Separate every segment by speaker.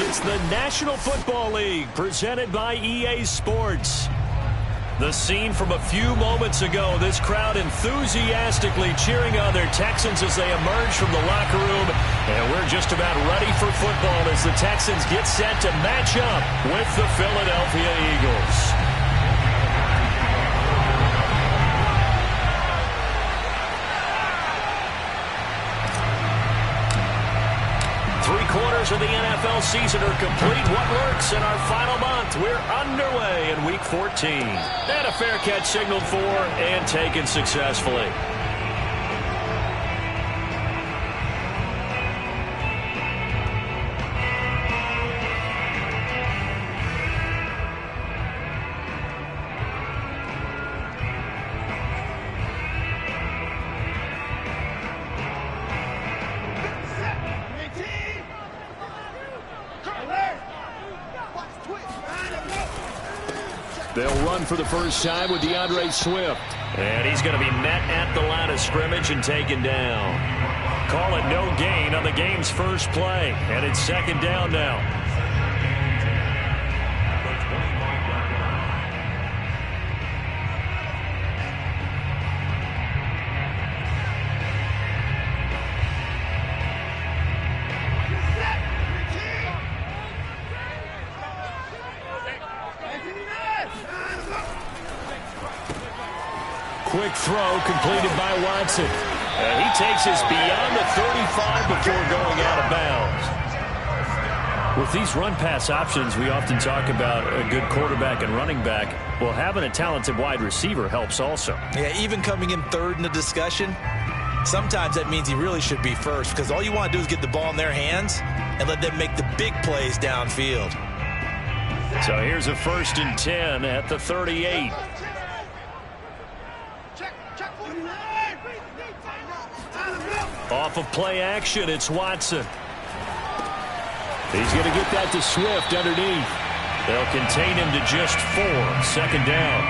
Speaker 1: It's the National Football League presented by EA Sports. The scene from a few moments ago, this crowd enthusiastically cheering on their Texans as they emerge from the locker room. And we're just about ready for football as the Texans get set to match up with the Philadelphia Eagles. Three-quarters of the NFL season are complete. What works in our final month? We're underway in Week 14. And a fair catch signaled for and taken successfully. They'll run for the first time with DeAndre Swift. And he's going to be met at the line of scrimmage and taken down. Call it no gain on the game's first play. And it's second down now. Quick throw completed by Watson. And he takes us beyond the 35 before going out of bounds. With these run-pass options, we often talk about a good quarterback and running back. Well, having a talented wide receiver helps also.
Speaker 2: Yeah, even coming in third in the discussion, sometimes that means he really should be first because all you want to do is get the ball in their hands and let them make the big plays downfield.
Speaker 1: So here's a 1st and 10 at the 38. Off of play action, it's Watson. He's going to get that to Swift underneath. They'll contain him to just 4. Second down.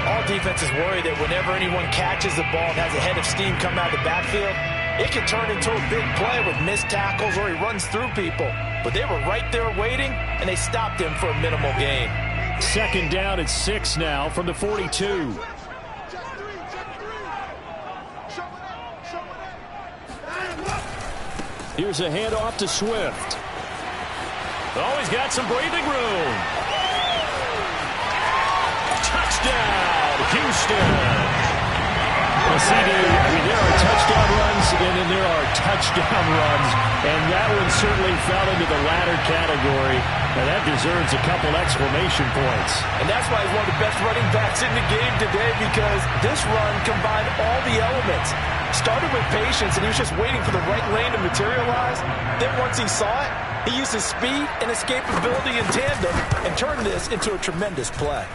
Speaker 2: All defenses worry that whenever anyone catches the ball and has a head of steam come out of the backfield, it can turn into a big play with missed tackles or he runs through people. But they were right there waiting, and they stopped him for a minimal gain.
Speaker 1: Second down at 6 now from the 42. Here's a handoff to Swift. Oh, he's got some breathing room. Touchdown, Houston. Well, CD, there are touchdown runs, and then there are touchdown runs, and that one certainly fell into the latter category, and that deserves a couple exclamation points.
Speaker 2: And that's why he's one of the best running backs in the game today, because this run combined all the elements. Started with patience, and he was just waiting for the right lane to materialize. Then once he saw it, he used his speed and escapability in tandem and turned this into a tremendous play.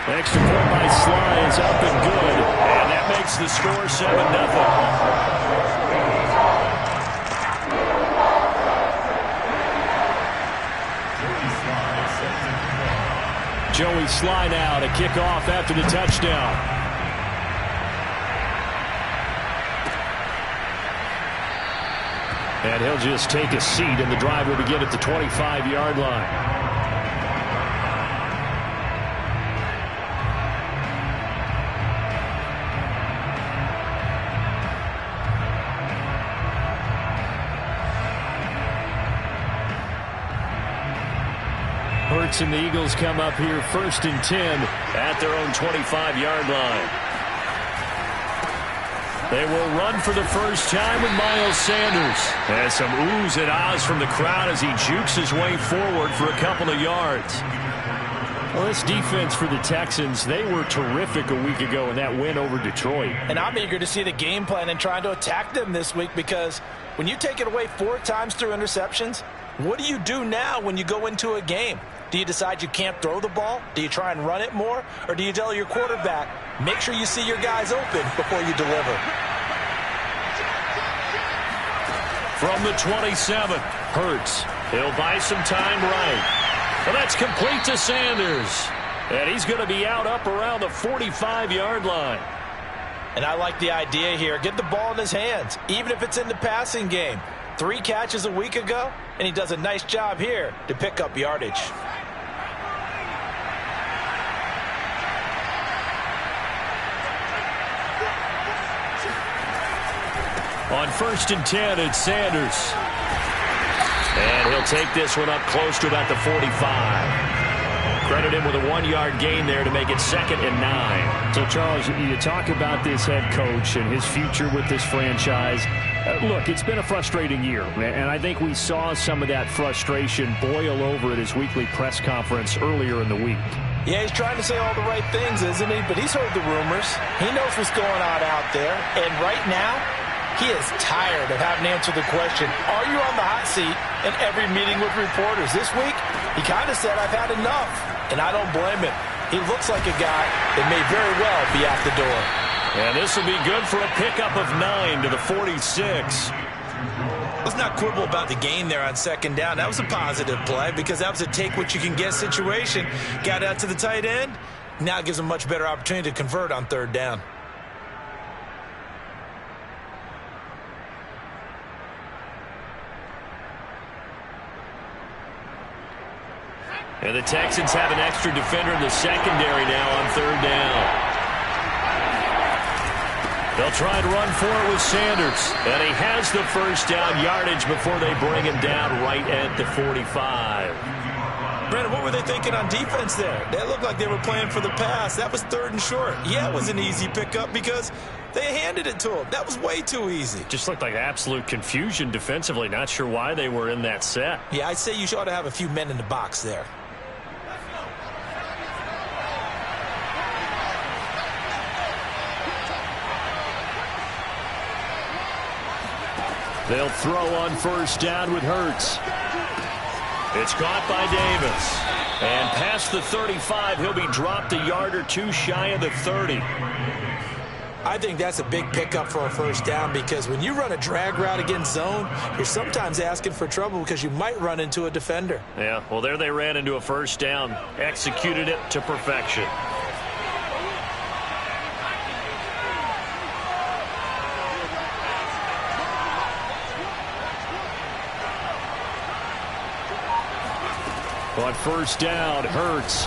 Speaker 1: Extra point by Sly is up and good, and that makes the score 7-0. Joey Sly now to kick off after the touchdown. And he'll just take a seat, and the drive will begin at the 25-yard line. Hurts and the Eagles come up here 1st and 10 at their own 25-yard line. They will run for the first time with Miles Sanders. And some oohs and ahs from the crowd as he jukes his way forward for a couple of yards. Well, this defense for the Texans, they were terrific a week ago in that win over Detroit.
Speaker 2: And I'm eager to see the game plan and trying to attack them this week, because when you take it away 4 times through interceptions, what do you do now when you go into a game? Do you decide you can't throw the ball? Do you try and run it more? Or do you tell your quarterback, make sure you see your guys open before you deliver?
Speaker 1: From the 27, Hurts. He'll buy some time right. Well, that's complete to Sanders. And he's going to be out up around the 45-yard line.
Speaker 2: And I like the idea here. Get the ball in his hands, even if it's in the passing game. 3 catches a week ago, and he does a nice job here to pick up yardage.
Speaker 1: On 1st and 10, it's Sanders. And he'll take this one up close to about the 45. Credit him with a 1-yard gain there to make it 2nd and 9.
Speaker 3: So, Charles, you talk about this head coach and his future with this franchise. Look, it's been a frustrating year, and I think we saw some of that frustration boil over at his weekly press conference earlier in the week.
Speaker 2: Yeah, he's trying to say all the right things, isn't he? But he's heard the rumors. He knows what's going on out there. And right now, he is tired of having to answer the question, are you on the hot seat in every meeting with reporters? This week, he kind of said, I've had enough. And I don't blame him. He looks like a guy that may very well be out the door.
Speaker 1: And this will be good for a pickup of 9 to the 46.
Speaker 2: Let's not quibble about the gain there on 2nd down. That was a positive play because that was a take-what-you-can-get situation. Got out to the tight end. Now it gives him a much better opportunity to convert on 3rd down.
Speaker 1: And the Texans have an extra defender in the secondary now on 3rd down. They'll try and run for it with Sanders. And he has the 1st down yardage before they bring him down right at the 45.
Speaker 2: Brandon, what were they thinking on defense there? They looked like they were playing for the pass. That was 3rd and short. Yeah, it was an easy pickup because they handed it to him. That was way too easy.
Speaker 1: Just looked like absolute confusion defensively. Not sure why they were in that set.
Speaker 2: Yeah, I'd say you ought to have a few men in the box there.
Speaker 1: They'll throw on 1st down with Hurts. It's caught by Davis. And past the 35, he'll be dropped a yard or 2 shy of the 30.
Speaker 2: I think that's a big pickup for a 1st down because when you run a drag route against zone, you're sometimes asking for trouble because you might run into a defender.
Speaker 1: Yeah, well, there they ran into a 1st down. Executed it to perfection. On 1st down, Hurts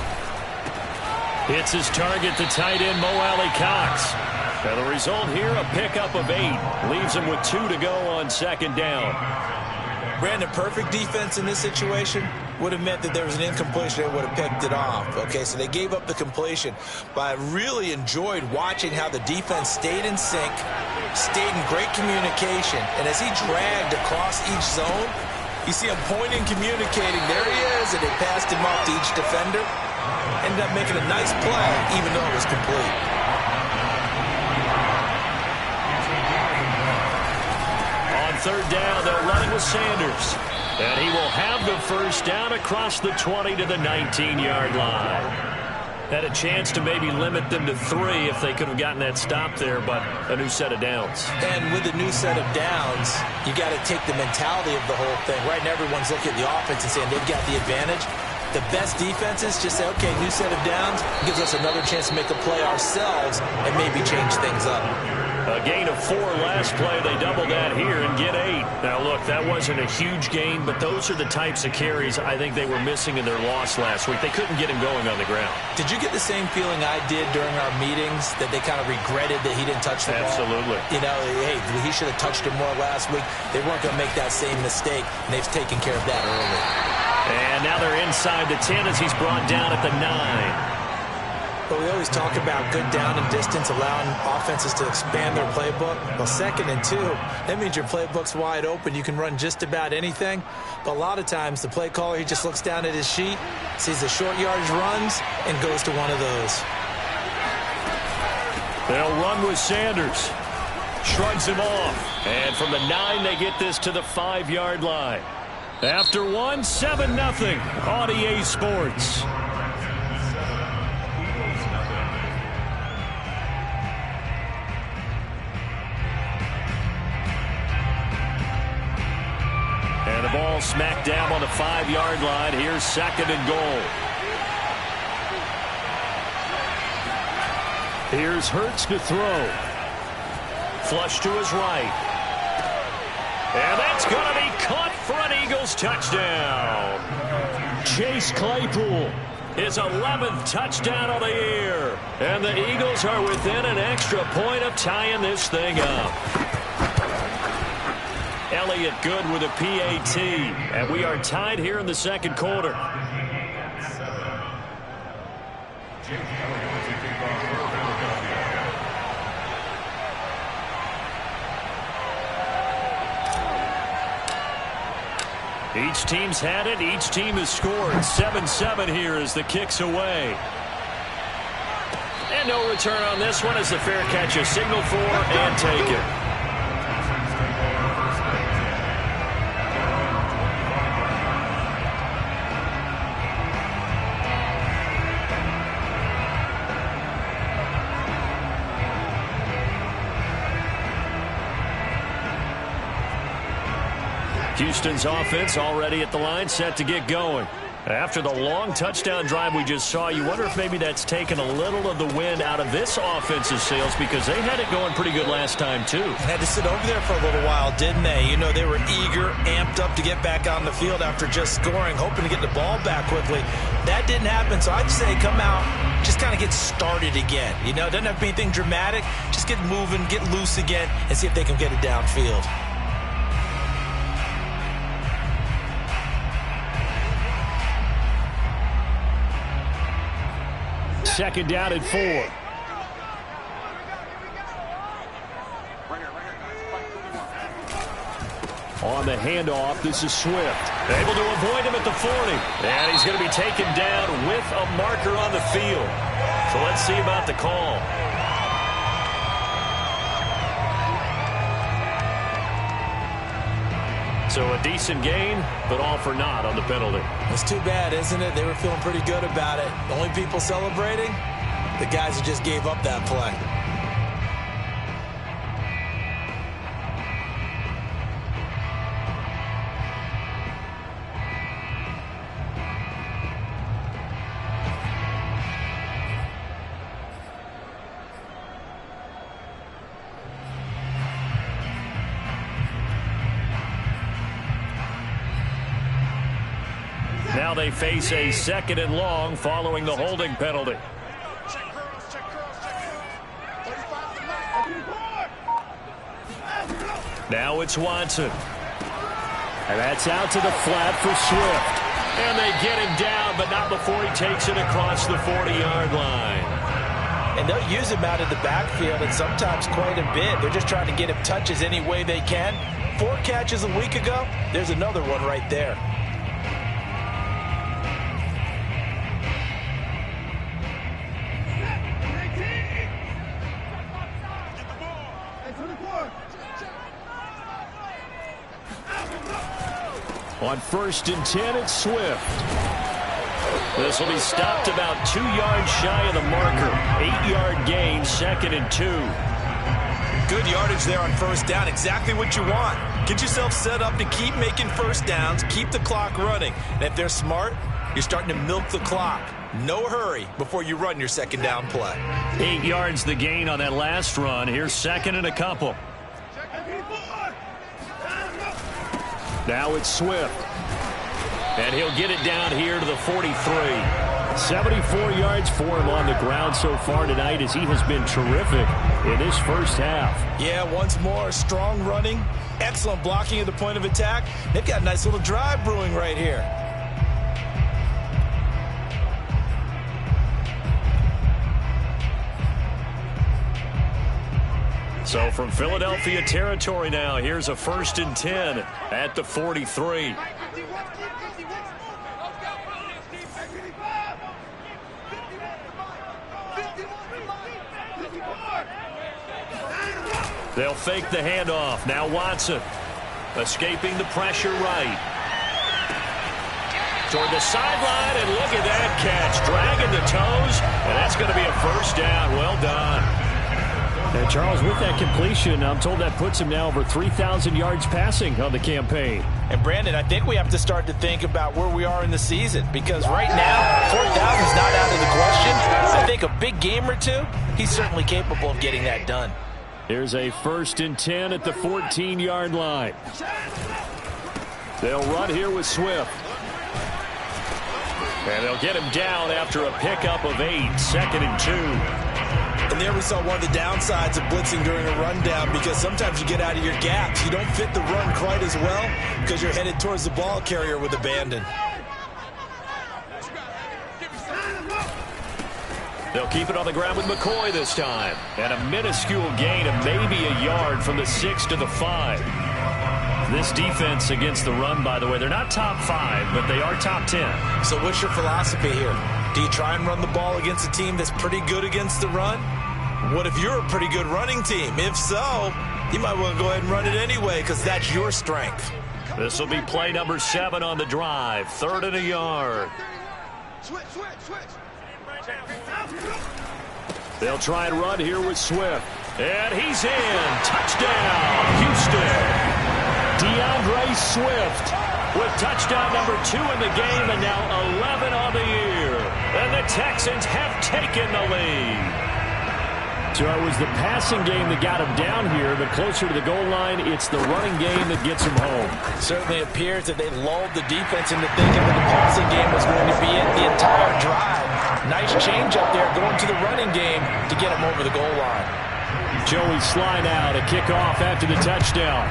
Speaker 1: hits his target, the tight end, Mo Alley-Cox. And the result here, a pickup of 8. Leaves him with 2 to go on 2nd down.
Speaker 2: Brandon, perfect defense in this situation would have meant that there was an incompletion. They would have picked it off. Okay, so they gave up the completion. But I really enjoyed watching how the defense stayed in sync, stayed in great communication. And as he dragged across each zone, you see him pointing, communicating. There he is, and they passed him off to each defender. Ended up making a nice play, even though it was complete.
Speaker 1: On 3rd down, they'll run it with Sanders. And he will have the 1st down across the 20 to the 19-yard line. Had a chance to maybe limit them to 3 if they could have gotten that stop there, but a new set of downs.
Speaker 2: And with the new set of downs, you got to take the mentality of the whole thing. Right now, everyone's looking at the offense and saying they've got the advantage. The best defenses just say, okay, new set of downs gives us another chance to make a play ourselves and maybe change things up.
Speaker 1: A gain of 4 last play. They double that here and get 8. Now, look, that wasn't a huge gain, but those are the types of carries I think they were missing in their loss last week. They couldn't get him going on the ground.
Speaker 2: Did you get the same feeling I did during our meetings, that they kind of regretted that he didn't touch the ball?
Speaker 1: Absolutely.
Speaker 2: You know, hey, he should have touched it more last week. They weren't going to make that same mistake, and they've taken care of that early.
Speaker 1: And now they're inside the 10 as he's brought down at the 9.
Speaker 2: But we always talk about good down and distance, allowing offenses to expand their playbook. Well, 2nd and 2, that means your playbook's wide open. You can run just about anything. But a lot of times, the play caller, he just looks down at his sheet, sees the short yardage runs, and goes to one of those.
Speaker 1: They'll run with Sanders. Shrugs him off. And from the 9, they get this to the 5-yard line. After 1, 7-0 on EA Sports. And the ball smack dab on the 5-yard line. Here's 2nd and goal. Here's Hurts to throw. Flush to his right. And that's going to be touchdown. Chase Claypool, his 11th touchdown of the year. And the Eagles are within an extra point of tying this thing up. Elliott good with a PAT. And we are tied here in the second quarter. Each team's had it. Each team has scored. 7-7 here as the kick's away. And no return on this one as the fair catch is signaled for and taken. Houston's offense already at the line, set to get going. After the long touchdown drive we just saw, you wonder if maybe that's taken a little of the wind out of this offensive sails because they had it going pretty good last time, too.
Speaker 2: Had to sit over there for a little while, didn't they? You know, they were eager, amped up to get back on the field after just scoring, hoping to get the ball back quickly. That didn't happen, so I'd say come out, just kind of get started again. You know, it doesn't have to be anything dramatic. Just get moving, get loose again, and see if they can get it downfield.
Speaker 3: Second down and 4. On the handoff, this is Swift.
Speaker 1: Able to avoid him at the 40. And he's going to be taken down with a marker on the field. So let's see about the call. So a decent gain, but all for naught on the penalty.
Speaker 2: It's too bad, isn't it? They were feeling pretty good about it. The only people celebrating, the guys who just gave up that play.
Speaker 1: Now they face a second and long following the holding penalty. Now it's Watson.
Speaker 3: And that's out to the flat for Swift.
Speaker 1: And they get him down, but not before he takes it across the 40-yard line.
Speaker 2: And they'll use him out of the backfield, and sometimes quite a bit. They're just trying to get him touches any way they can. 4 catches a week ago. There's another one right there.
Speaker 3: On 1st and 10, it's Swift.
Speaker 1: This will be stopped about 2 yards shy of the marker. 8-yard gain, 2nd and 2.
Speaker 2: Good yardage there on 1st down. Exactly what you want. Get yourself set up to keep making 1st downs, keep the clock running. And if they're smart, you're starting to milk the clock. No hurry before you run your 2nd down play.
Speaker 1: 8 yards the gain on that last run. Here's 2nd and a couple.
Speaker 3: Now it's Swift.
Speaker 1: And he'll get it down here to the 43.
Speaker 3: 74 yards for him on the ground so far tonight as he has been terrific in this first half.
Speaker 2: Yeah, once more, strong running, excellent blocking at the point of attack. They've got a nice little drive brewing right here.
Speaker 1: So from Philadelphia territory now, here's a 1st and 10 at the 43. They'll fake the handoff. Now Watson escaping the pressure right. Toward the sideline, and look at that catch. Dragging the toes, and that's going to be a 1st down. Well done.
Speaker 3: And Charles, with that completion, I'm told that puts him now over 3,000 yards passing on the campaign.
Speaker 2: And Brandon, I think we have to start to think about where we are in the season, because right now, 4,000 is not out of the question. I think a big game or two, he's certainly capable of getting that done.
Speaker 3: Here's a 1st and 10 at the 14-yard line.
Speaker 1: They'll run here with Swift. And they'll get him down after a pickup of 8, 2nd and 2.
Speaker 2: And there we saw one of the downsides of blitzing during a rundown, because sometimes you get out of your gaps. You don't fit the run quite as well because you're headed towards the ball carrier with abandon.
Speaker 1: They'll keep it on the ground with McCoy this time. And a minuscule gain of maybe a yard from the 6 to the 5. This defense against the run, by the way, they're not top 5, but they are top 10.
Speaker 2: So what's your philosophy here? Do you try and run the ball against a team that's pretty good against the run? What if you're a pretty good running team? If so, you might want to go ahead and run it anyway, because that's your strength.
Speaker 1: This will be play number 7 on the drive. 3rd and a yard.
Speaker 4: Switch.
Speaker 1: They'll try and run here with Swift. And he's in. Touchdown, Houston. DeAndre Swift with touchdown number 2 in the game, and now 11 on the year. And the Texans have taken the lead.
Speaker 3: So it was the passing game that got him down here, but closer to the goal line, it's the running game that gets him home.
Speaker 2: Certainly appears that they lulled the defense into thinking that the passing game was going to be it the entire drive. Nice change up there going to the running game to get him over the goal line.
Speaker 3: Joey Slye now to kick off after the touchdown.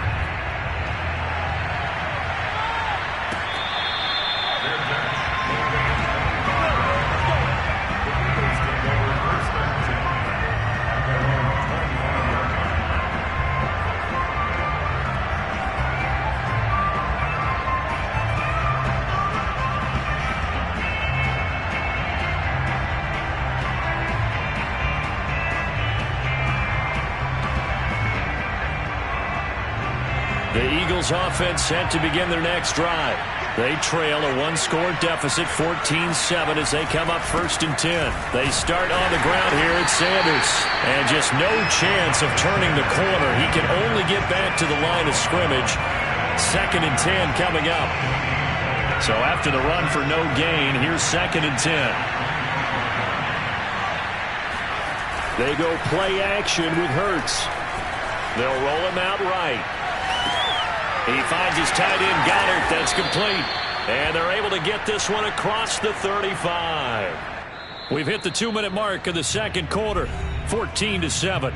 Speaker 1: The Eagles offense set to begin their next drive. They trail a 1-score deficit, 14-7, as they come up 1st and 10. They start on the ground here at Sanders. And just no chance of turning the corner. He can only get back to the line of scrimmage. 2nd and 10 coming up. So after the run for no gain, here's 2nd and 10. They go play action with Hurts. They'll roll him out right. He finds his tight end, Goddard. That's complete. And they're able to get this one across the 35. We've hit the 2-minute mark of the second quarter. 14-7.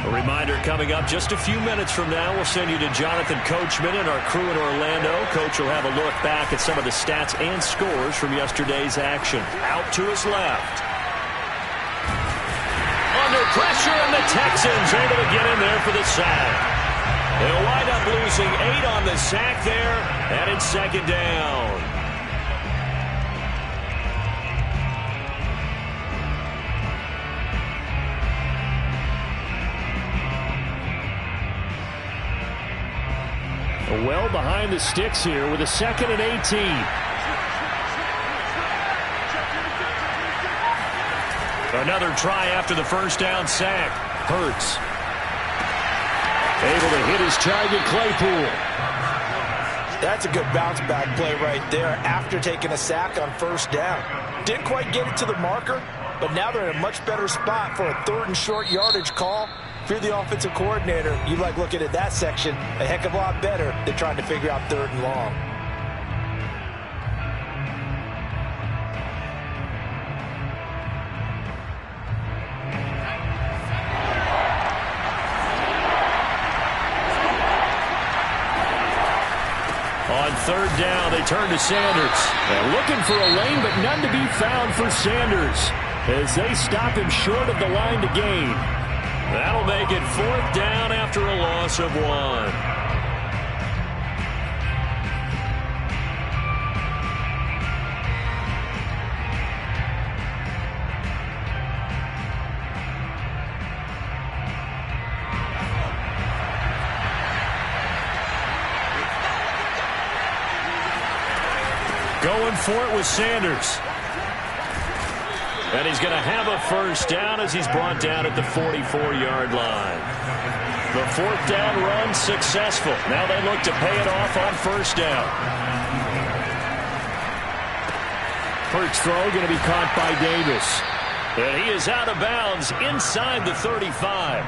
Speaker 1: Reminder coming up just a few minutes from now, we'll send you to Jonathan Coachman and our crew in Orlando. Coach will have a look back at some of the stats and scores from yesterday's action. Out to his left. Under pressure, and the Texans able to get in there for the sack. They'll wind up losing 8 on the sack there, and it's 2nd down.
Speaker 3: Well behind the sticks here with a 2nd and 18.
Speaker 1: Another try after the first down sack. Hurts. Able to hit his target, Claypool.
Speaker 2: That's a good bounce back play right there after taking a sack on 1st down. Didn't quite get it to the marker, but now they're in a much better spot for a 3rd and short yardage call. If you're the offensive coordinator, you like looking at that section a heck of a lot better than trying to figure out 3rd and long.
Speaker 1: On 3rd down, they turn to Sanders.
Speaker 3: And looking for a lane, but none to be found for Sanders as they stop him short of the line to gain.
Speaker 1: That'll make it 4th down after a loss of 1. Going for it with Sanders. And he's going to have a 1st down as he's brought down at the 44-yard line. The fourth down run successful. Now they look to pay it off on first down.
Speaker 3: First throw going to be caught by Davis.
Speaker 1: And he is out of bounds inside the 35.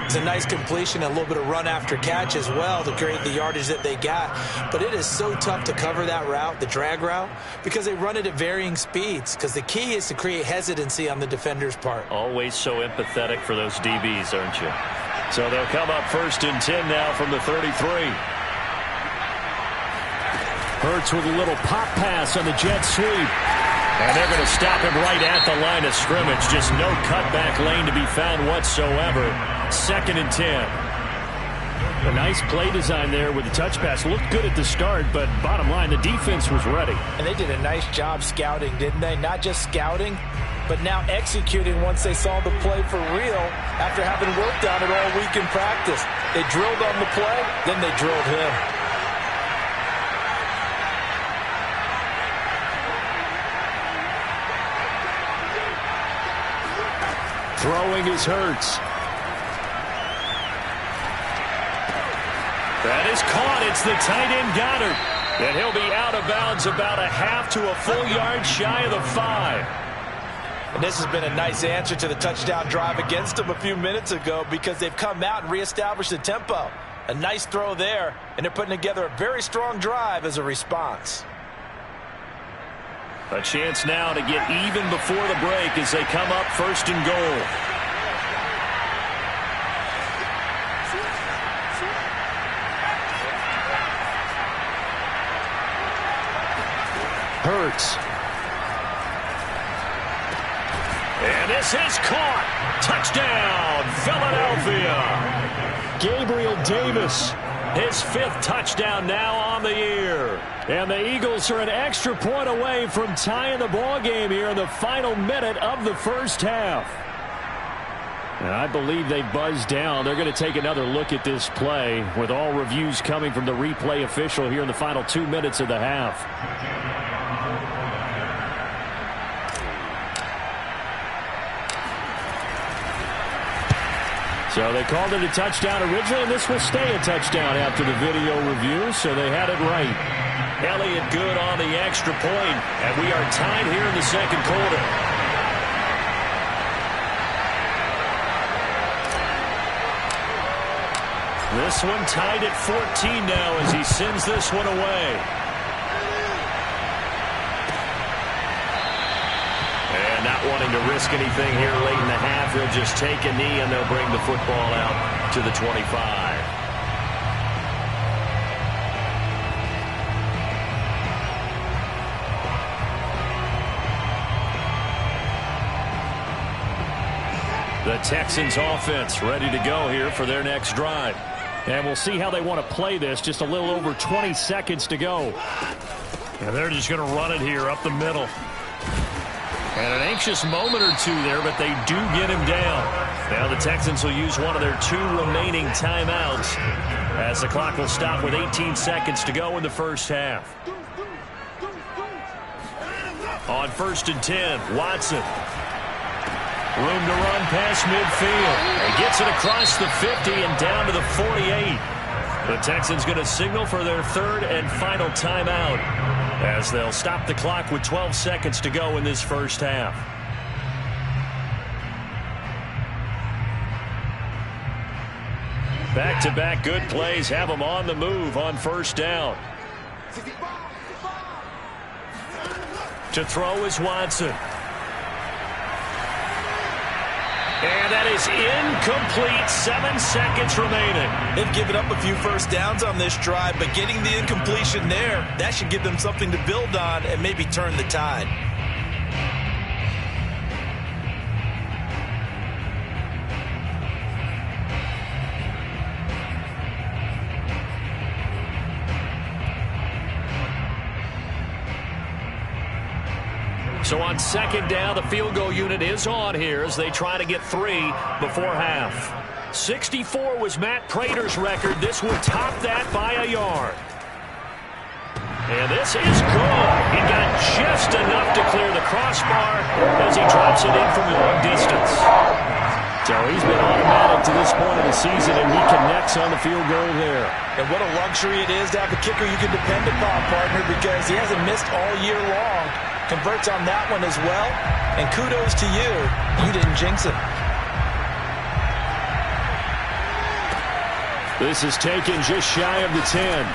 Speaker 2: It's a nice completion, and a little bit of run after catch as well to create the yardage that they got. But it is so tough to cover that route, the drag route, because they run it at varying speeds. Because the key is to create hesitancy on the defender's part.
Speaker 1: Always so empathetic for those DBs, aren't you? So they'll come up 1st and 10 now from the 33.
Speaker 3: Hurts with a little pop pass on the jet sweep.
Speaker 1: And they're going to stop him right at the line of scrimmage. Just no cutback lane to be found whatsoever. 2nd and 10.
Speaker 3: A nice play design there with the touch pass. Looked good at the start, but bottom line, the defense was ready.
Speaker 2: And they did a nice job scouting, didn't they? Not just scouting, but now executing once they saw the play for real after having worked on it all week in practice. They drilled on the play, then they drilled him.
Speaker 3: Throwing is Hurts.
Speaker 1: That is caught. It's the tight end Goddard. And he'll be out of bounds about a half to a full yard shy of the 5.
Speaker 2: And this has been a nice answer to the touchdown drive against them a few minutes ago because they've come out and reestablished the tempo. A nice throw there, and they're putting together a very strong drive as a response.
Speaker 1: A chance now to get even before the break as they come up 1st and goal.
Speaker 3: Hurts.
Speaker 1: And this is caught. Touchdown, Philadelphia.
Speaker 3: Gabriel Davis.
Speaker 1: His 5th touchdown now on the year.
Speaker 3: And the Eagles are an extra point away from tying the ball game here in the final minute of the first half. And I believe they buzzed down. They're going to take another look at this play with all reviews coming from the replay official here in the final 2 minutes of the half. So they called it a touchdown originally, and this will stay a touchdown after the video review, so they had it right.
Speaker 1: Elliott good on the extra point, and we are tied here in the second quarter. This one tied at 14 now as he sends this one away. And not wanting to risk anything here late in the half, he'll just take a knee and they'll bring the football out to the 25. The Texans offense ready to go here for their next drive.
Speaker 3: And we'll see how they want to play this. Just a little over 20 seconds to go.
Speaker 1: And they're just going to run it here up the middle. And an anxious moment or two there, but they do get him down. Now the Texans will use one of their 2 remaining timeouts as the clock will stop with 18 seconds to go in the first half. On 1st and 10, Watson. Room to run past midfield. He gets it across the 50 and down to the 48. The Texans going to signal for their 3rd and final timeout as they'll stop the clock with 12 seconds to go in this first half. Back-to-back good plays have them on the move on first down. To throw is Watson. And that is incomplete. 7 seconds remaining.
Speaker 2: They've given up a few first downs on this drive, but getting the incompletion there, that should give them something to build on and maybe turn the tide.
Speaker 1: So on 2nd down, the field goal unit is on here as they try to get 3 before half. 64 was Matt Prater's record. This would top that by a yard. And this is good. He got just enough to clear the crossbar as he drops it in from long distance.
Speaker 3: So he's been automatic to this point of the season, and he connects on the field goal there.
Speaker 2: And what a luxury it is to have a kicker you can depend upon, partner, because he hasn't missed all year long. Converts on that one as well. And kudos to you. You didn't jinx it.
Speaker 3: This is taken just shy of the 10.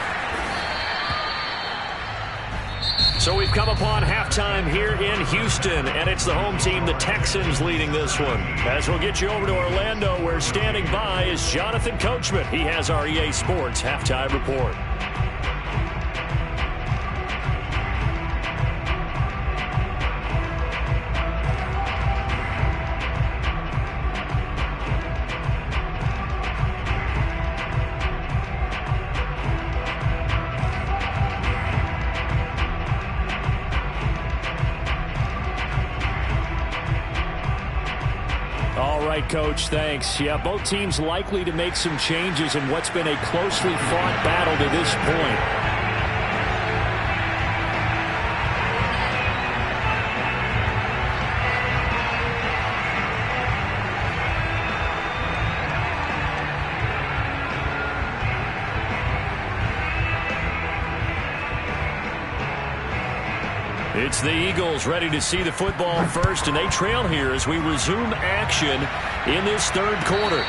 Speaker 1: So we've come upon halftime here in Houston, and it's the home team, the Texans, leading this one. As we'll get you over to Orlando, where standing by is Jonathan Coachman. He has our EA Sports halftime report.
Speaker 3: Coach, thanks. Yeah, both teams likely to make some changes in what's been a closely fought battle to this point.
Speaker 1: It's the Eagles ready to see the football first, and they trail here as we resume action in this third quarter.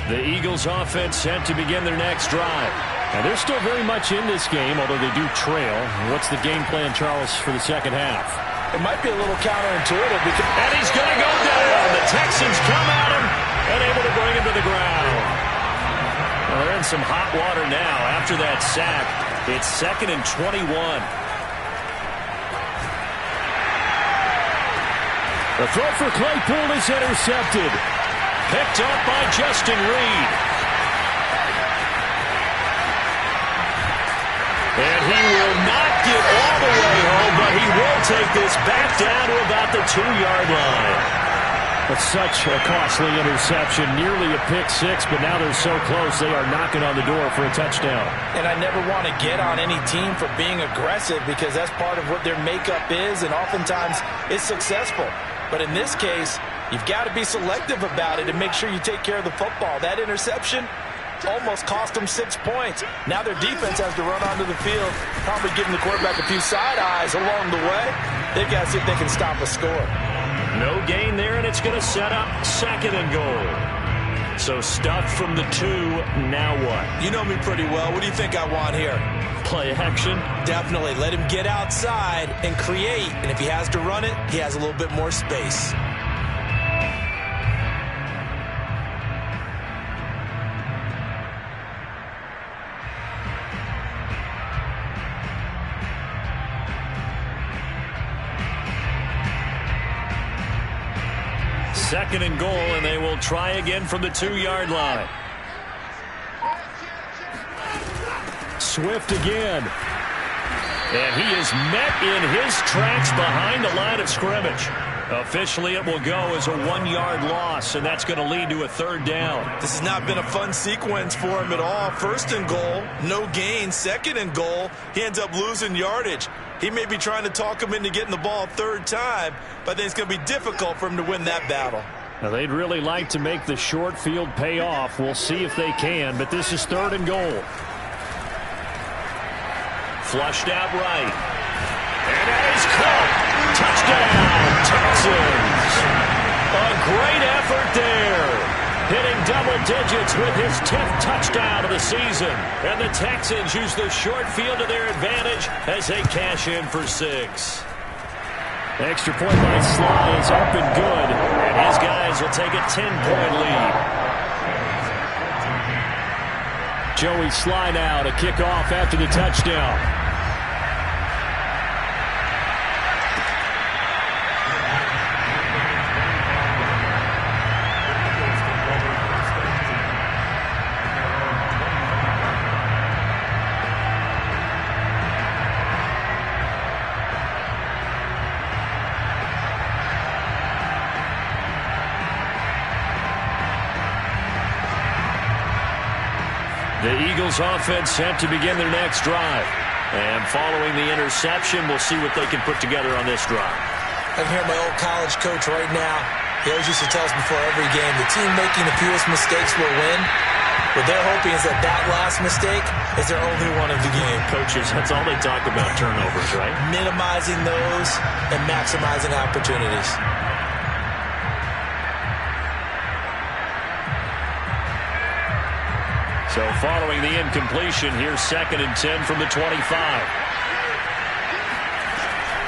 Speaker 1: The Eagles offense set to begin their next drive.
Speaker 3: And they're still very much in this game, although they do trail. What's the game plan, Charles, for the second half?
Speaker 2: It might be a little counterintuitive.
Speaker 1: And he's going to go down. The Texans come at him and able to bring him to the ground. Well, they're in some hot water now after that sack. It's 2nd and 21.
Speaker 3: The throw for Claypool is intercepted.
Speaker 1: Picked up by Justin Reed. And he will not get all the way home, but he will take this back down to about the 2-yard line.
Speaker 3: That's such a costly interception, nearly a pick six, but now they're so close they are knocking on the door for a touchdown.
Speaker 2: And I never want to get on any team for being aggressive because that's part of what their makeup is, and oftentimes it's successful. But in this case, you've got to be selective about it and make sure you take care of the football. That interception almost cost them 6 points. Now their defense has to run onto the field, probably giving the quarterback a few side eyes along the way. They've got to see if they can stop a score.
Speaker 1: No gain there, and it's going to set up 2nd and goal. So stuffed from the 2, now what?
Speaker 2: You know me pretty well. What do you think I want here?
Speaker 1: Play action?
Speaker 2: Definitely. Let him get outside and create, and if he has to run it, he has a little bit more space.
Speaker 1: Second and goal, and they will try again from the 2-yard line.
Speaker 3: Swift again.
Speaker 1: And he is met in his tracks behind the line of scrimmage. Officially, it will go as a 1-yard loss, and that's going to lead to a 3rd down.
Speaker 2: This has not been a fun sequence for him at all. 1st and goal, no gain. 2nd and goal, he ends up losing yardage. He may be trying to talk him into getting the ball 3rd time, but I think it's going to be difficult for him to win that battle.
Speaker 3: Now, they'd really like to make the short field pay off. We'll see if they can, but this is 3rd and goal.
Speaker 1: Flushed out right. And that is caught. Touchdown, Texans. A great effort there. Hitting double digits with his 10th touchdown of the season. And the Texans use the short field to their advantage as they cash in for 6.
Speaker 3: Extra point by Sly is up and good.
Speaker 1: And his guys will take a 10-point lead.
Speaker 3: Joey Sly now to kick off after the touchdown.
Speaker 1: The Eagles offense set to begin their next drive. And following the interception, we'll see what they can put together on this drive.
Speaker 2: I'm here, my old college coach right now. He always used to tell us before every game, the team making the fewest mistakes will win. What they're hoping is that that last mistake is their only one of the game.
Speaker 1: Coaches, that's all they talk about, turnovers, right?
Speaker 2: Minimizing those and maximizing opportunities.
Speaker 1: So following the incompletion, here's 2nd and 10 from the 25.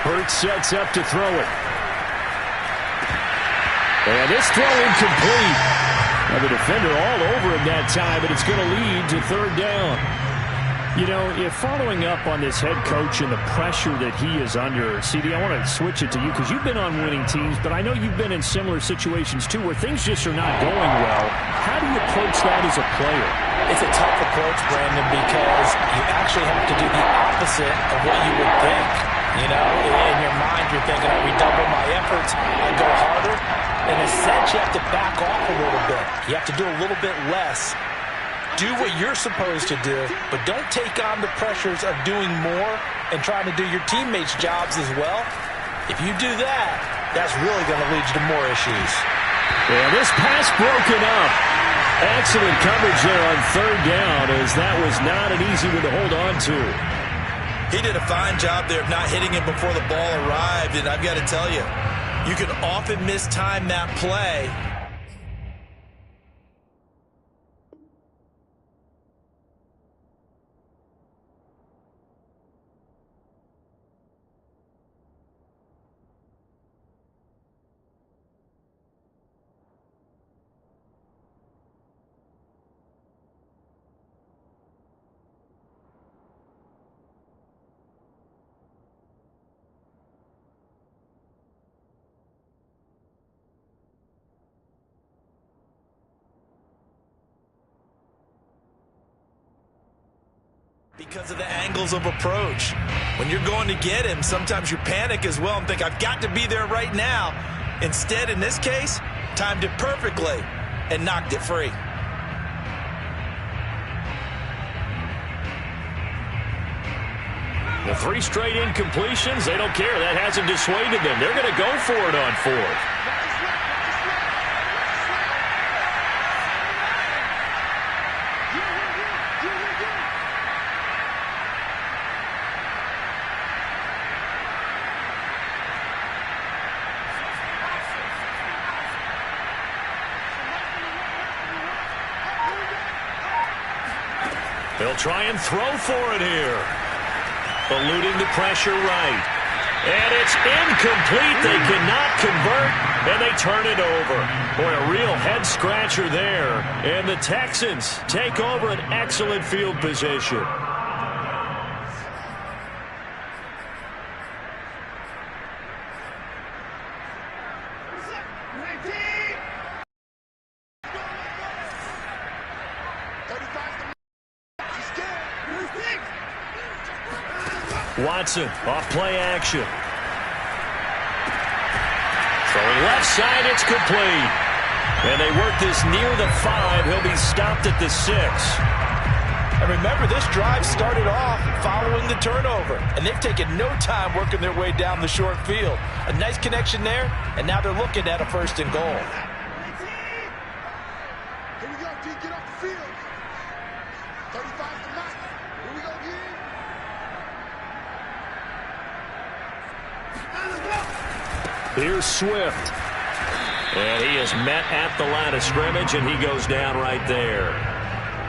Speaker 3: Hurts sets up to throw it. And this throw incomplete. Now the defender all over him that time, but it's going to lead to 3rd down. You know, if following up on this head coach and the pressure that he is under, CD, I want to switch it to you because you've been on winning teams, but I know you've been in similar situations too where things just are not going well. How do you approach that as a player?
Speaker 2: It's a tough approach, Brandon, because you actually have to do the opposite of what you would think. You know, in your mind, you're thinking, I redouble my efforts, I go harder. In a sense, you have to back off a little bit. You have to do a little bit less. Do what you're supposed to do, but don't take on the pressures of doing more and trying to do your teammates' jobs as well. If you do that, that's really going to lead you to more issues.
Speaker 3: Yeah, this pass broken up. Excellent coverage there on 3rd down, as that was not an easy one to hold on to.
Speaker 2: He did a fine job there of not hitting it before the ball arrived, and I've got to tell you, you can often mistime that play. Because of the angles of approach. When you're going to get him, sometimes you panic as well and think, I've got to be there right now. Instead, in this case, timed it perfectly and knocked it free.
Speaker 1: The 3 straight incompletions, they don't care. That hasn't dissuaded them. They're going to go for it on 4th. They'll try and throw for it here. Eluding the pressure right. And it's incomplete. They cannot convert, and they turn it over. Boy, a real head-scratcher there. And the Texans take over an excellent field position. Watson off play action. Throwing left side, it's complete. And they work this near the 5. He'll be stopped at the 6.
Speaker 2: And remember, this drive started off following the turnover. And they've taken no time working their way down the short field. A nice connection there, and now they're looking at a 1st and goal.
Speaker 4: Here we go, D, get off the field. 35 to Mike. Here we go, D.
Speaker 1: Here's Swift. And he is met at the line of scrimmage, and he goes down right there.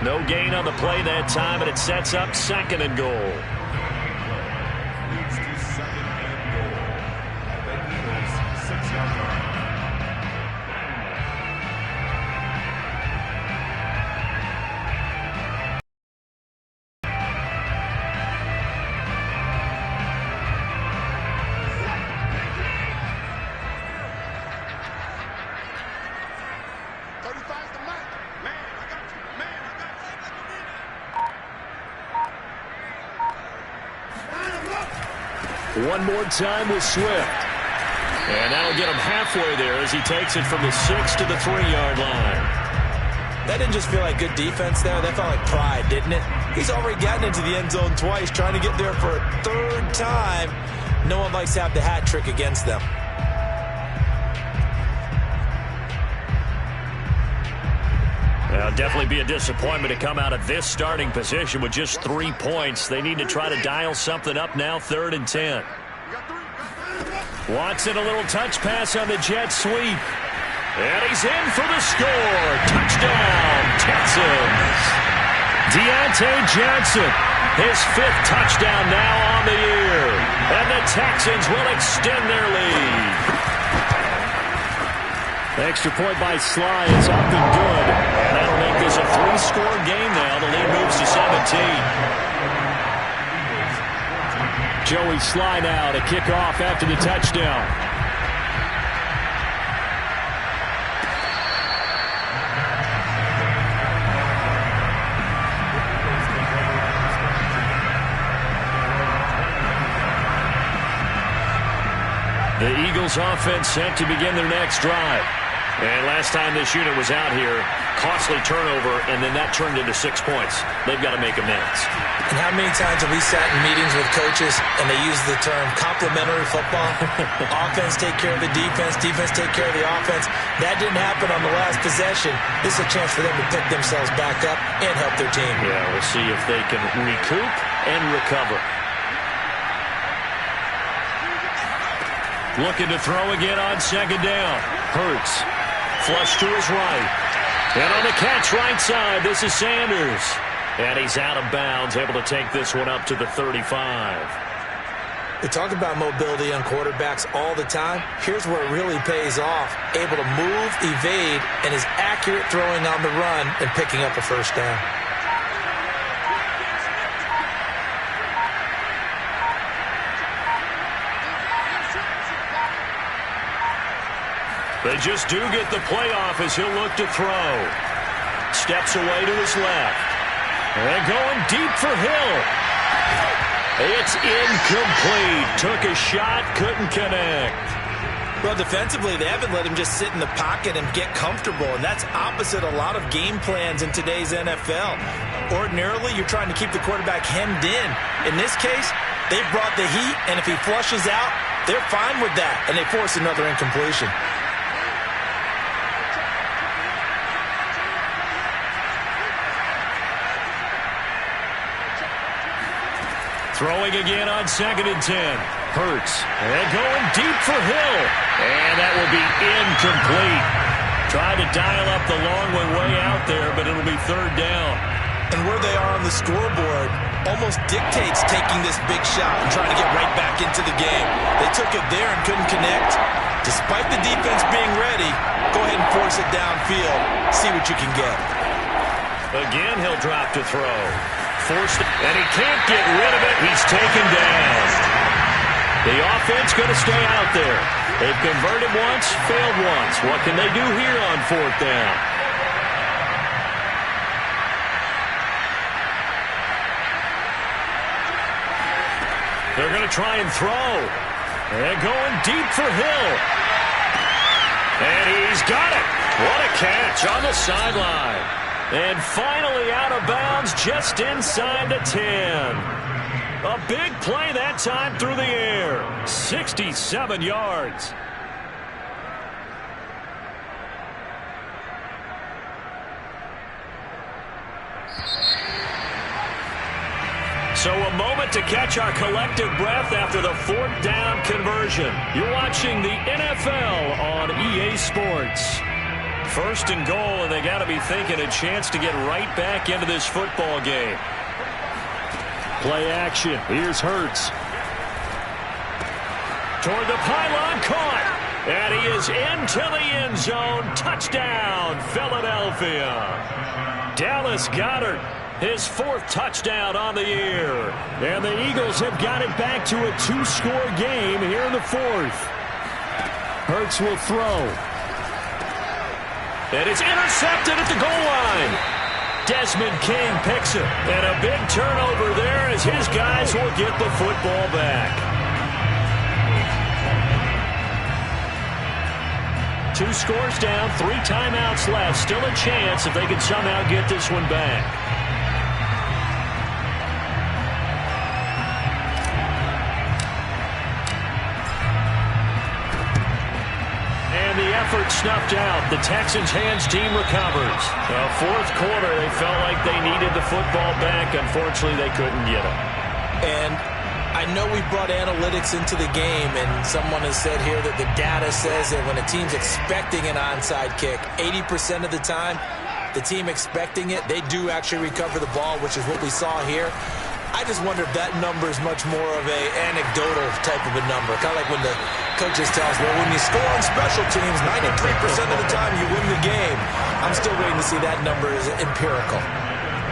Speaker 1: No gain on the play that time, and it sets up 2nd and goal. One more time with Swift. And that'll get him halfway there as he takes it from the 6 to the 3-yard line.
Speaker 2: That didn't just feel like good defense there. That felt like pride, didn't it? He's already gotten into the end zone twice, trying to get there for a third time. No one likes to have the hat trick against them.
Speaker 1: Well, definitely be a disappointment to come out of this starting position with just 3 points. They need to try to dial something up now, 3rd and 10. Watson, a little touch pass on the jet sweep. And he's in for the score. Touchdown, Texans. Deontay Johnson, his 5th touchdown now on the year. And the Texans will extend their lead.
Speaker 3: Extra point by Sly is up and good.
Speaker 1: That'll make this a 3-score game now. The lead moves to 17.
Speaker 3: Joey Sly now to kick off after the touchdown.
Speaker 1: The Eagles offense set to begin their next drive. And last time this unit was out here, costly turnover, and then that turned into 6 points. They've got to make amends.
Speaker 2: And how many times have we sat in meetings with coaches and they use the term complementary football? Offense take care of the defense, defense take care of the offense. That didn't happen on the last possession. This is a chance for them to pick themselves back up and help their team.
Speaker 1: Yeah, we'll see if they can recoup and recover. Looking to throw again on 2nd down. Hurts. Flush to his right. And on the catch right side, this is Sanders. And he's out of bounds, able to take this one up to the 35.
Speaker 2: We talk about mobility on quarterbacks all the time. Here's where it really pays off. Able to move, evade, and is accurate throwing on the run and picking up a 1st down.
Speaker 1: They just do get the playoff as he'll look to throw. Steps away to his left. And going deep for Hill. It's incomplete. Took a shot, couldn't connect.
Speaker 2: Well, defensively, they haven't let him just sit in the pocket and get comfortable, and that's opposite a lot of game plans in today's NFL. Ordinarily, you're trying to keep the quarterback hemmed in. In this case, they brought the heat, and if he flushes out, they're fine with that, and they force another incompletion.
Speaker 1: Throwing again on 2nd and 10. Hurts. And going deep for Hill. And that will be incomplete. Tried to dial up the long way out there, but it'll be 3rd down.
Speaker 2: And where they are on the scoreboard almost dictates taking this big shot and trying to get right back into the game. They took it there and couldn't connect. Despite the defense being ready, go ahead and force it downfield. See what you can get.
Speaker 1: Again, he'll drop to throw. Forced it, and he can't get rid of it. He's taken down. The offense going to stay out there. They've converted once, failed once. What can they do here on 4th down? They're going to try and throw. And going deep for Hill. And he's got it. What a catch on the sideline. And finally out of bounds just inside the 10. A big play that time through the air. 67 yards. So a moment to catch our collective breath after the 4th down conversion. You're watching the NFL on EA Sports. 1st and goal, and they got to be thinking a chance to get right back into this football game.
Speaker 3: Play action. Here's Hurts.
Speaker 1: Toward the pylon, caught. And he is into the end zone. Touchdown, Philadelphia. Dallas Goedert, his 4th touchdown on the year.
Speaker 3: And the Eagles have got it back to a 2-score game here in the 4th. Hurts will throw.
Speaker 1: And it's intercepted at the goal line. Desmond King picks it. And a big turnover there as his guys will get the football back. 2 scores down, 3 timeouts left. Still a chance if they can somehow get this one back. And the effort snuffed out. The Texans hands team recovers. Well, 4th quarter, they felt like they needed the football back. Unfortunately, they couldn't get it.
Speaker 2: And I know we brought analytics into the game, and someone has said here that the data says that when a team's expecting an onside kick, 80% of the time, the team expecting it, they do actually recover the ball, which is what we saw here. I just wonder if that number is much more of a anecdotal type of a number. Kind of like when the coaches tell us, well, when you score on special teams, 93% of the time you win the game. I'm still waiting to see that number is empirical.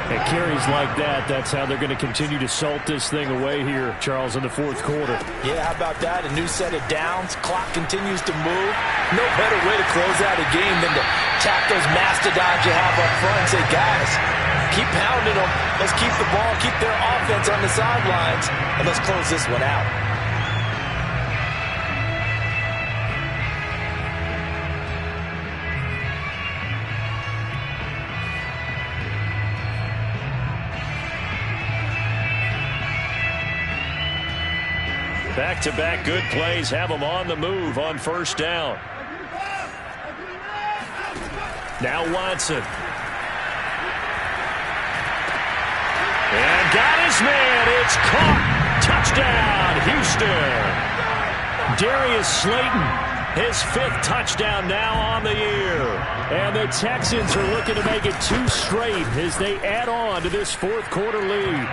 Speaker 3: And carries like that, that's how they're going to continue to salt this thing away here, Charles, in the 4th quarter.
Speaker 2: Yeah, how about that? A new set of downs. Clock continues to move. No better way to close out a game than to tap those mastodons you have up front and say, guys, keep pounding them. Let's keep the ball, keep their offense on the sidelines, and let's close this one out.
Speaker 1: Back-to-back good plays have them on the move on 1st down. Now Watson. And got his man. It's caught. Touchdown, Houston. Darius Slayton, his 5th touchdown now on the year. And the Texans are looking to make it 2 straight as they add on to this 4th quarter lead.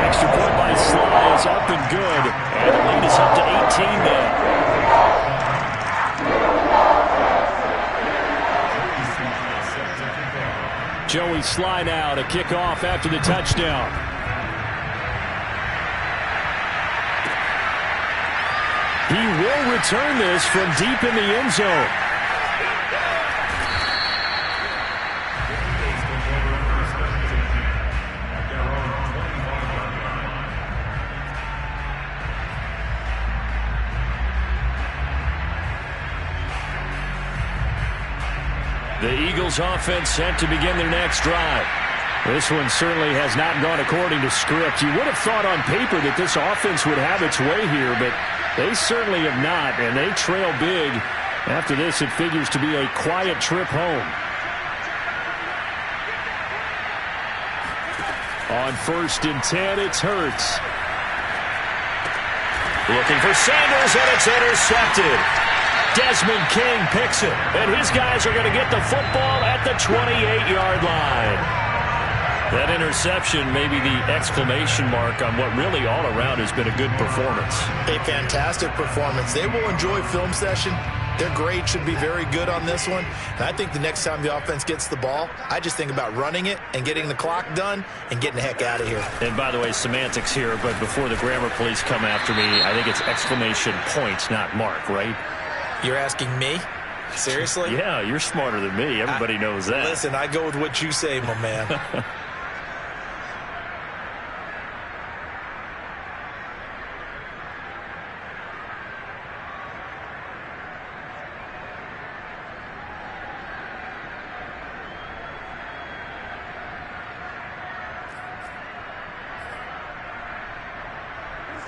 Speaker 1: Extra point by Sly is up and good. And the lead is up to 18 now. Joey Sly now to kick off after the touchdown. He will return this from deep in the end zone. The Eagles offense set to begin their next drive. This one certainly has not gone according to script. You would have thought on paper that this offense would have its way here, but they certainly have not, and they trail big. After this, it figures to be a quiet trip home. On 1st and 10, it's Hurts. Looking for Sanders, and it's intercepted. Desmond King picks it, and his guys are going to get the football at the 28-yard line. That interception may be the exclamation mark on what really all around has been a good performance.
Speaker 2: A fantastic performance. They will enjoy film session. Their grade should be very good on this one. And I think the next time the offense gets the ball, I just think about running it and getting the clock done and getting the heck out of here.
Speaker 1: And by the way, semantics here, but before the grammar police come after me, I think it's exclamation points, not mark, right?
Speaker 2: You're asking me? Seriously?
Speaker 1: Yeah, you're smarter than me. Everybody knows that.
Speaker 2: Listen, I go with what you say, my man.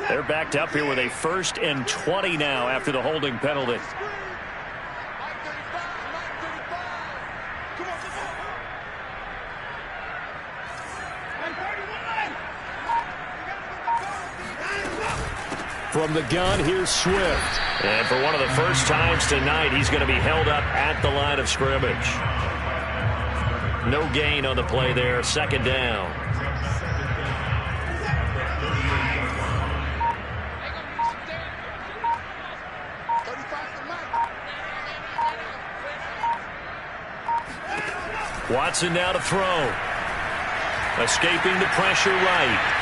Speaker 1: They're backed up here with a 1st and 20 now after the holding penalty.
Speaker 3: From the gun, here's Swift.
Speaker 1: And for one of the first times tonight, he's going to be held up at the line of scrimmage. No gain on the play there, 2nd down. Watson now to throw. Escaping the pressure right.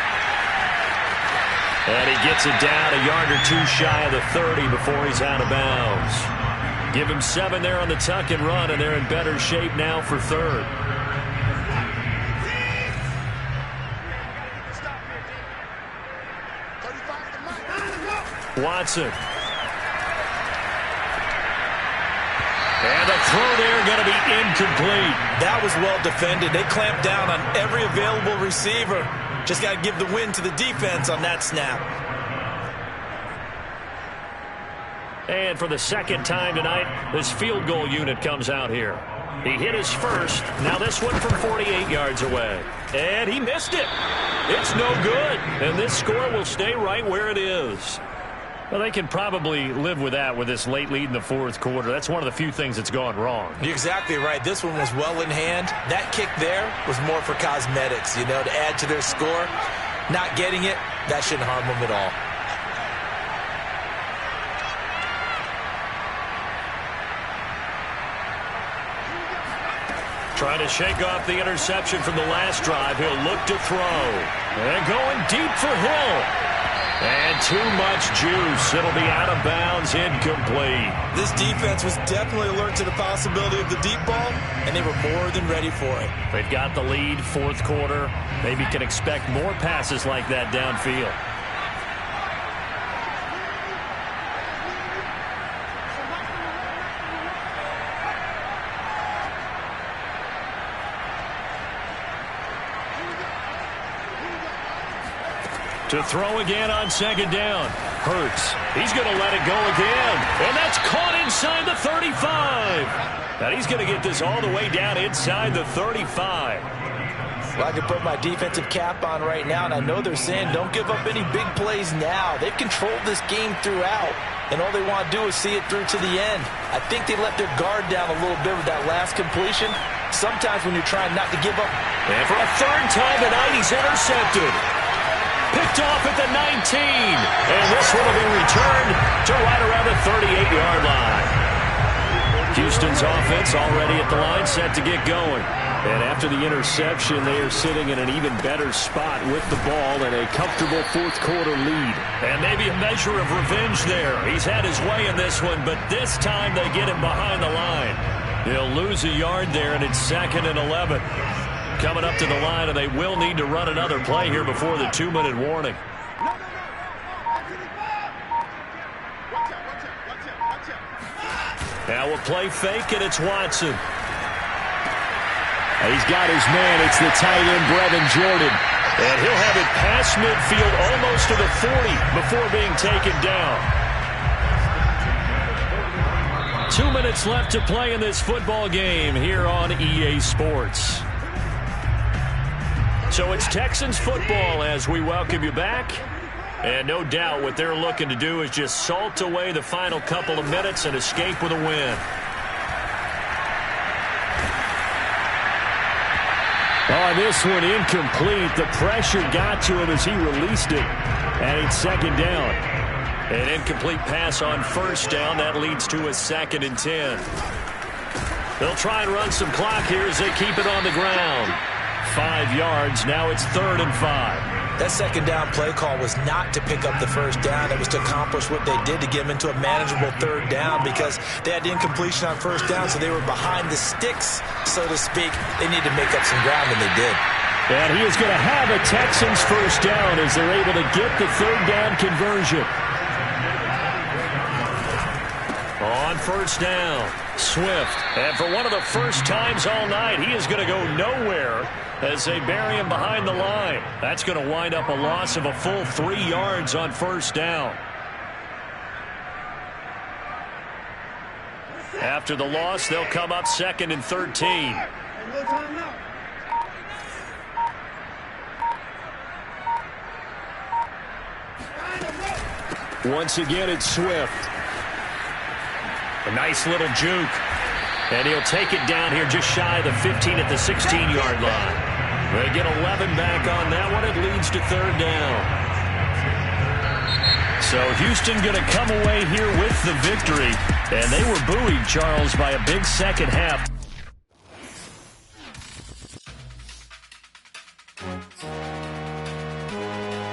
Speaker 1: And he gets it down a yard or 2 shy of the 30 before he's out of bounds. Give him 7 there on the tuck and run, and they're in better shape now for 3rd. Watson. And the throw there going to be incomplete.
Speaker 2: That was well defended. They clamped down on every available receiver. Just got to give the win to the defense on that snap.
Speaker 1: And for the second time tonight, this field goal unit comes out here. He hit his first. Now this one from 48 yards away. And he missed it. It's no good. And this score will stay right where it is. Well, they can probably live with that with this late lead in the fourth quarter. That's one of the few things that's gone wrong.
Speaker 2: You're exactly right. This one was well in hand. That kick there was more for cosmetics, to add to their score. Not getting it, that shouldn't harm them at all.
Speaker 1: Trying to shake off the interception from the last drive. He'll look to throw. And going deep for Hill. And too much juice. It'll be out of bounds, incomplete.
Speaker 2: This defense was definitely alert to the possibility of the deep ball, and they were more than ready for it.
Speaker 1: They've got the lead, fourth quarter. Maybe can expect more passes like that downfield. To throw again on second down. Hurts. He's going to let it go again. And that's caught inside the 35. And he's going to get this all the way down inside the 35.
Speaker 2: Well, I can put my defensive cap on right now, and I know they're saying don't give up any big plays now. They've controlled this game throughout, and all they want to do is see it through to the end. I think they let their guard down a little bit with that last completion. Sometimes when you're trying not to give up.
Speaker 1: And for a third time tonight, he's intercepted. Picked off at the 19. And this one will be returned to right around the 38-yard line. Houston's offense already at the line, set to get going. And after the interception, they are sitting in an even better spot with the ball and a comfortable fourth quarter lead. And maybe a measure of revenge there. He's had his way in this one, but this time they get him behind the line. He'll lose a yard there, and it's 2nd and 11. Coming up to the line, and they will need to run another play here before the 2-minute warning. Now we'll play fake, and it's Watson. He's got his man. It's the tight end, Brevin Jordan. And he'll have it past midfield almost to the 40 before being taken down. 2 minutes left to play in this football game here on EA Sports. So it's Texans football as we welcome you back. And no doubt what they're looking to do is just salt away the final couple of minutes and escape with a win. Oh, this one incomplete. The pressure got to him as he released it. And it's 2nd down. An incomplete pass on 1st down. That leads to a 2nd and 10. They'll try and run some clock here as they keep it on the ground. 5 yards. Now it's 3rd and 5.
Speaker 2: That 2nd down play call was not to pick up the 1st down. It was to accomplish what they did to get them into a manageable 3rd down because they had the incompletion on 1st down, so they were behind the sticks, so to speak. They needed to make up some ground, and they did.
Speaker 1: And he is going to have a Texans 1st down as they're able to get the 3rd down conversion. On 1st down, Swift. And for one of the first times all night, he is going to go nowhere as they bury him behind the line. That's going to wind up a loss of a full 3 yards on 1st down. After the loss, they'll come up 2nd and 13. Once again, it's Swift. A nice little juke. And he'll take it down here just shy of the 15 at the 16-yard line. They get 11 back on that one. It leads to 3rd down. So Houston going to come away here with the victory. And they were buoyed, Charles, by a big second half.